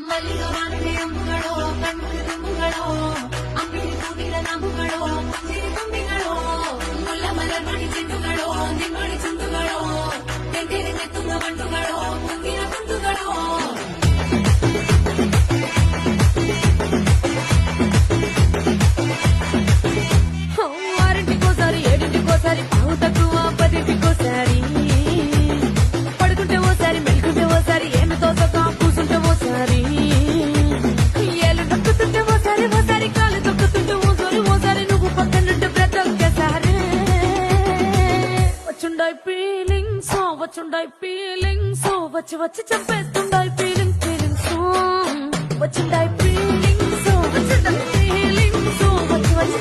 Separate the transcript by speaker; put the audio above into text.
Speaker 1: ಮಲ್ಲಿಗವಾನನೆ ಅಂಬುಗಳೋ ಕಣ್ಣು ತುಂಬುಗಳೋ ಅಂಬಿಗೆ ಕೂಡಿದ ನಮುಗಳೋ ಮುಂಜಿರಿ ತುಂಬಿಗಳೋ ಮುಲ್ಲ ಮಲರ್ಮಣಿ ಚೆಂಡುಗಳೋ ನಿಮ್ಮಡಿ ಚುಂಡುಗಳೋ ತೆಂದಿರಿ ನೆತ್ತುಂಗ ಬಂಡುಗಳೋ ಮುಂಗಿನ ತುಂಡುಗಳೋ ఆరింటికోసారి ఏడింటికోసారి పావు తక్కువ పదింటికోసారి పడుకుంటే ఓసారి మెలుకుంటే ఓసారి ఏమి తోసక కూసుంటే ఓసారి ఏళ్ళు నొక్కుతుంటే ఓసారి ఓసారి కాలు తొక్కుతుంటే ఓసారి నువ్వు పక్కనుంటే ప్రతి ఒక్కసారి వచ్చుండాయి ఫీలింగ్స్ వచ్చి వచ్చి చంపేస్తుండాయి ఫీలింగ్స్ వచ్చుండాయి ఫీలింగ్స్ వచ్చి వచ్చి